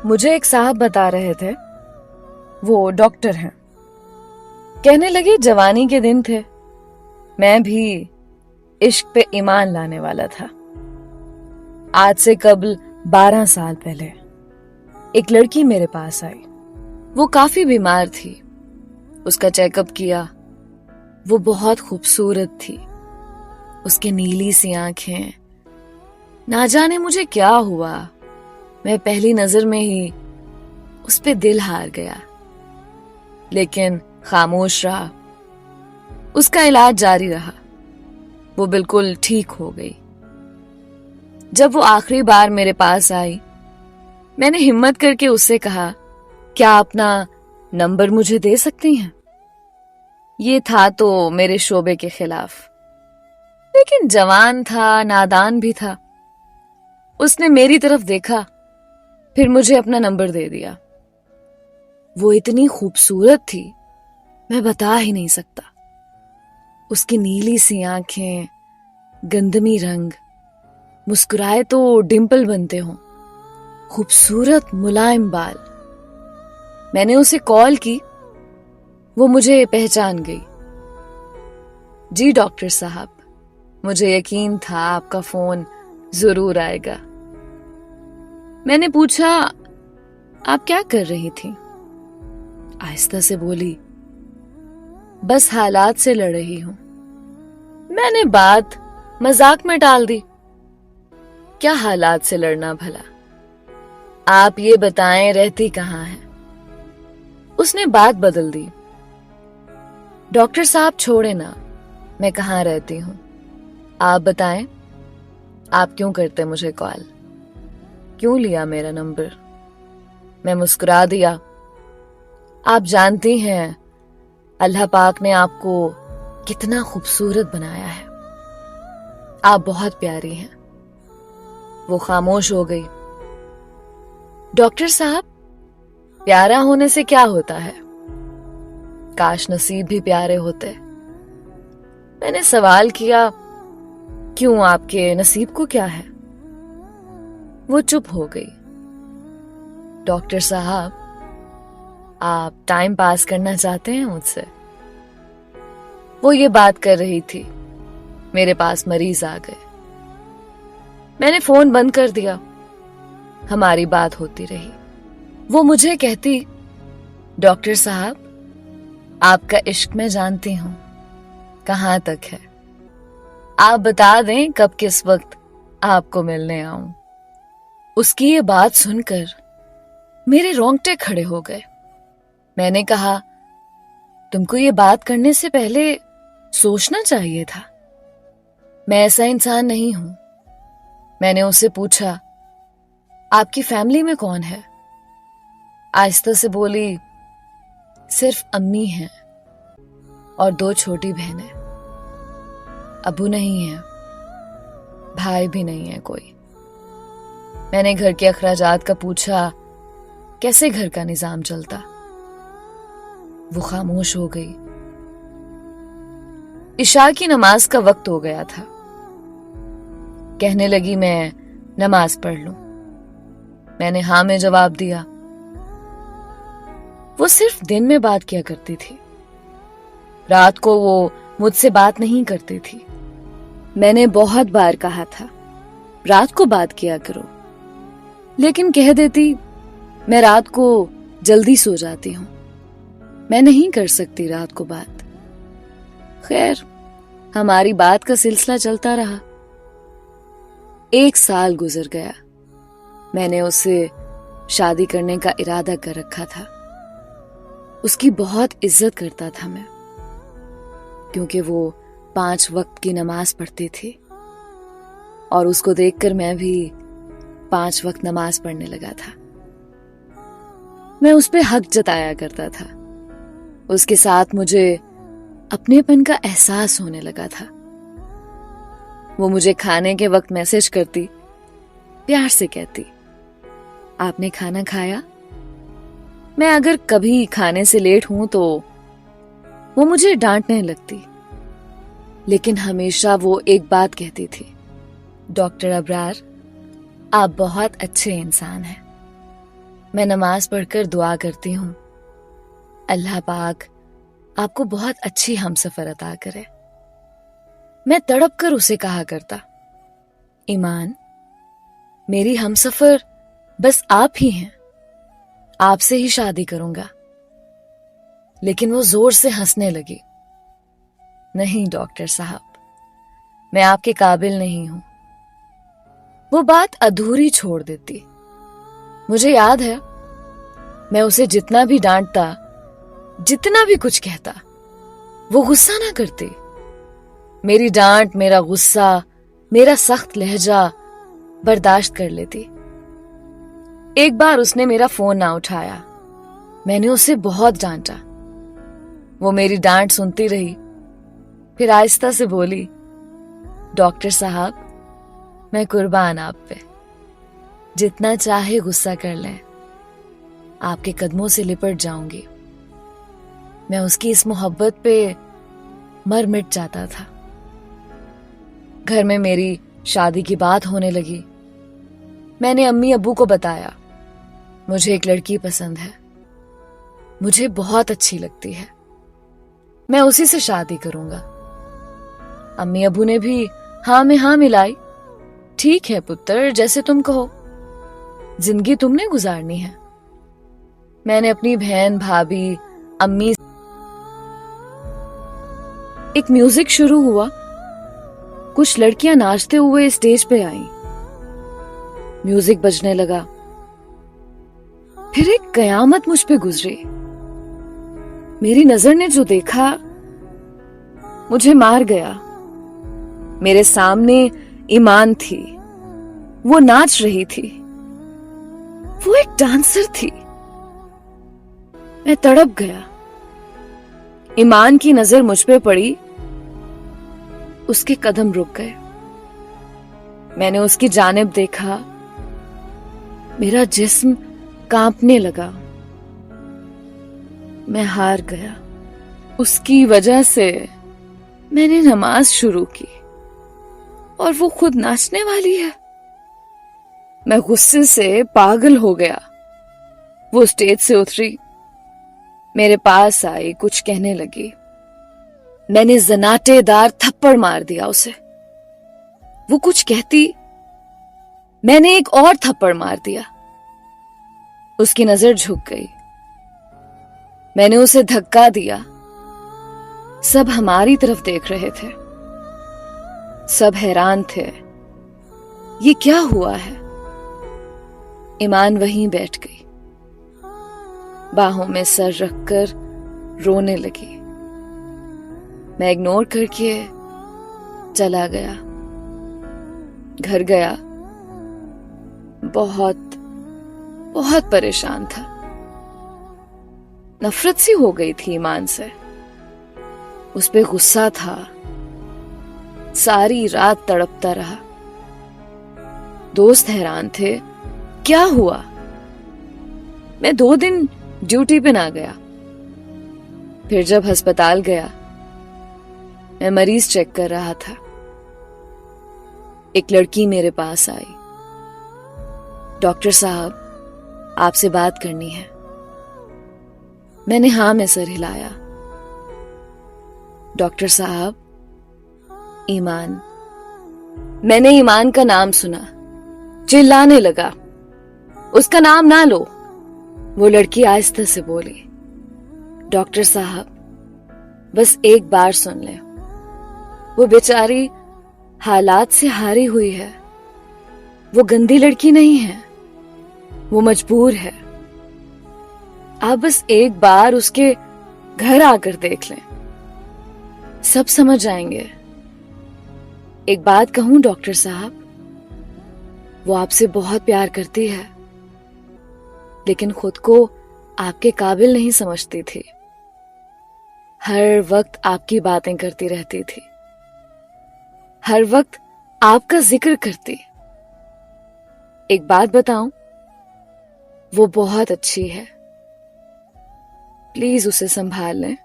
مجھے ایک صاحب بتا رہے تھے، وہ ڈاکٹر ہیں. کہنے لگے جوانی کے دن تھے، میں بھی عشق پہ ایمان لانے والا تھا. آج سے قبل 12 سال پہلے ایک لڑکی میرے پاس آئی. وہ کافی بیمار تھی. اس کا چیک اپ کیا. وہ بہت خوبصورت تھی. اس کی نیلی سی آنکھیں. نہ جانے مجھے کیا ہوا، میں پہلی نظر میں ہی اس پہ دل ہار گیا، لیکن خاموش رہا. اس کا علاج جاری رہا. وہ بالکل ٹھیک ہو گئی. جب وہ آخری بار میرے پاس آئی، میں نے ہمت کر کے اس سے کہا، کیا اپنا نمبر مجھے دے سکتی ہیں؟ یہ تھا تو میرے شعبے کے خلاف، لیکن جوان تھا، نادان بھی تھا. اس نے میری طرف دیکھا، پھر مجھے اپنا نمبر دے دیا. وہ اتنی خوبصورت تھی، میں بتا ہی نہیں سکتا. اس کی نیلی سی آنکھیں، گندمی رنگ، مسکرائے تو ڈمپل بنتے ہوں، خوبصورت ملائم بال. میں نے اسے کال کی. وہ مجھے پہچان گئی. جی ڈاکٹر صاحب، مجھے یقین تھا آپ کا فون ضرور آئے گا. میں نے پوچھا، آپ کیا کر رہی تھی؟ آہستہ سے بولی، بس حالات سے لڑ رہی ہوں. میں نے بات مذاق میں ٹال دی. کیا حالات سے لڑنا بھلا؟ آپ یہ بتائیں رہتی کہاں ہیں؟ اس نے بات بدل دی. ڈاکٹر صاحب چھوڑے نا، میں کہاں رہتی ہوں. آپ بتائیں، آپ کیوں کرتے مجھے کال؟ کیوں لیا میرا نمبر؟ میں مسکرا دیا. آپ جانتی ہیں اللہ پاک نے آپ کو کتنا خوبصورت بنایا ہے. آپ بہت پیاری ہیں. وہ خاموش ہو گئی. ڈاکٹر صاحب، پیارا ہونے سے کیا ہوتا ہے؟ کاش نصیب بھی پیارے ہوتے. میں نے سوال کیا، کیوں، آپ کے نصیب کو کیا ہے؟ وہ چپ ہو گئی. ڈاکٹر صاحب، آپ ٹائم پاس کرنا چاہتے ہیں مجھ سے؟ وہ یہ بات کر رہی تھی، میرے پاس مریض آ گئے. میں نے فون بند کر دیا. ہماری بات ہوتی رہی. وہ مجھے کہتی، ڈاکٹر صاحب، آپ کا عشق میں جانتی ہوں کہاں تک ہے. آپ بتا دیں کب کس وقت آپ کو ملنے آؤں. اس کی یہ بات سن کر میرے رونگٹے کھڑے ہو گئے. میں نے کہا، تم کو یہ بات کرنے سے پہلے سوچنا چاہیے تھا. میں ایسا انسان نہیں ہوں. میں نے اس سے پوچھا، آپ کی فیملی میں کون ہے؟ آہستہ سے بولی، صرف امی ہیں اور 2 چھوٹی بہنیں. ابو نہیں ہیں، بھائی بھی نہیں ہے کوئی. میں نے گھر کے اخراجات کا پوچھا، کیسے گھر کا نظام چلتا؟ وہ خاموش ہو گئی. عشاء کی نماز کا وقت ہو گیا تھا. کہنے لگی، میں نماز پڑھ لوں. میں نے ہاں میں جواب دیا. وہ صرف دن میں بات کیا کرتی تھی. رات کو وہ مجھ سے بات نہیں کرتی تھی. میں نے بہت بار کہا تھا، رات کو بات کیا کرو، لیکن کہہ دیتی، میں رات کو جلدی سو جاتی ہوں، میں نہیں کر سکتی رات کو بات. خیر، ہماری بات کا سلسلہ چلتا رہا. 1 سال گزر گیا. میں نے اس سے شادی کرنے کا ارادہ کر رکھا تھا. اس کی بہت عزت کرتا تھا میں، کیونکہ وہ 5 وقت کی نماز پڑھتی تھی، اور اس کو دیکھ کر میں بھی 5 وقت نماز پڑھنے لگا تھا. میں اس پہ حق جتایا کرتا تھا. اس کے ساتھ مجھے اپنے پن کا احساس ہونے لگا تھا. وہ مجھے کھانے کے وقت میسج کرتی، پیار سے کہتی، آپ نے کھانا کھایا؟ میں اگر کبھی کھانے سے لیٹ ہوں تو وہ مجھے ڈانٹنے لگتی، لیکن ہمیشہ وہ ایک بات کہتی تھی، ڈاکٹر ابرار، آپ بہت اچھے انسان ہیں. میں نماز پڑھ کر دعا کرتی ہوں، اللہ پاک آپ کو بہت اچھی ہمسفر عطا کرے۔ میں تڑپ کر اسے کہا کرتا، ایمان، میری ہمسفر بس آپ ہی ہیں، آپ سے ہی شادی کروں گا۔ لیکن وہ زور سے ہنسنے لگی۔ نہیں ڈاکٹر صاحب، میں آپ کے قابل نہیں ہوں۔ وہ بات ادھوری چھوڑ دیتی۔ مجھے یاد ہے میں اسے جتنا بھی ڈانٹتا، جتنا بھی کچھ کہتا، وہ غصہ نہ کرتی۔ میری ڈانٹ، میرا غصہ، میرا سخت لہجہ برداشت کر لیتی۔ ایک بار اس نے میرا فون نہ اٹھایا، میں نے اسے بہت ڈانٹا۔ وہ میری ڈانٹ سنتی رہی، پھر آہستہ سے بولی، ڈاکٹر صاحب میں قربان آپ پہ، جتنا چاہے غصہ کر لیں، آپ کے قدموں سے لپٹ جاؤں گی۔ میں اس کی اس محبت پہ مر مٹ جاتا تھا۔ گھر میں میری شادی کی بات ہونے لگی۔ میں نے امی ابو کو بتایا، مجھے ایک لڑکی پسند ہے، مجھے بہت اچھی لگتی ہے، میں اسی سے شادی کروں گا۔ امی ابو نے بھی ہاں میں ہاں ملائی۔ ٹھیک ہے پتر، جیسے تم کہو، زندگی تم نے گزارنی ہے۔ میں نے اپنی بہن، بھابھی، امی، ایک میوزک شروع ہوا، کچھ لڑکیاں ناچتے ہوئے اسٹیج پہ آئیں، میوزک بجنے لگا، پھر ایک قیامت مجھ پہ گزری۔ میری نظر نے جو دیکھا مجھے مار گیا۔ میرے سامنے ایمان تھی، وہ ناچ رہی تھی، وہ ایک ڈانسر تھی۔ میں تڑپ گیا۔ ایمان کی نظر مجھ پہ پڑی، اس کے قدم رک گئے۔ میں نے اس کی جانب دیکھا، میرا جسم کانپنے لگا۔ میں ہار گیا۔ اس کی وجہ سے میں نے نماز شروع کی اور وہ خود ناچنے والی ہے۔ میں غصے سے پاگل ہو گیا۔ وہ اسٹیج سے اتری، میرے پاس آئی، کچھ کہنے لگی۔ میں نے زناٹے دار تھپڑ مار دیا اسے۔ وہ کچھ کہتی، میں نے ایک اور تھپڑ مار دیا۔ اس کی نظر جھک گئی۔ میں نے اسے دھکا دیا۔ سب ہماری طرف دیکھ رہے تھے، سب حیران تھے، یہ کیا ہوا ہے؟ ایمان وہیں بیٹھ گئی، باہوں میں سر رکھ کر رونے لگی۔ میں اگنور کر کے چلا گیا، گھر گیا، بہت بہت پریشان تھا۔ نفرت سی ہو گئی تھی ایمان سے، اس پہ غصہ تھا۔ ساری رات تڑپتا رہا۔ دوست حیران تھے، کیا ہوا؟ میں 2 دن ڈیوٹی پہ نہ گیا۔ پھر جب ہسپتال گیا، میں مریض چیک کر رہا تھا، ایک لڑکی میرے پاس آئی۔ ڈاکٹر صاحب آپ سے بات کرنی ہے۔ میں نے ہاں میں سر ہلایا۔ ڈاکٹر صاحب، ایمان۔ میں نے ایمان کا نام سنا، چلانے لگا، اس کا نام نہ لو۔ وہ لڑکی آہستہ سے بولی، ڈاکٹر صاحب بس ایک بار سن لیں، وہ بیچاری حالات سے ہاری ہوئی ہے، وہ گندی لڑکی نہیں ہے، وہ مجبور ہے، آپ بس ایک بار اس کے گھر آ کر دیکھ لیں، سب سمجھ جائیں گے۔ ایک بات کہوں ڈاکٹر صاحب، وہ آپ سے بہت پیار کرتی ہے، لیکن خود کو آپ کے قابل نہیں سمجھتی تھی، ہر وقت آپ کی باتیں کرتی رہتی تھی، ہر وقت آپ کا ذکر کرتی۔ ایک بات بتاؤں، وہ بہت اچھی ہے، پلیز اسے سنبھال لیں،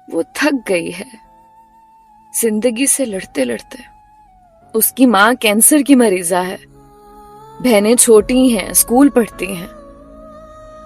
وہ تھک گئی ہے زندگی سے لڑتے لڑتے۔ اس کی ماں کینسر کی مریضہ ہے، بہنیں چھوٹی ہیں، اسکول پڑھتی ہیں،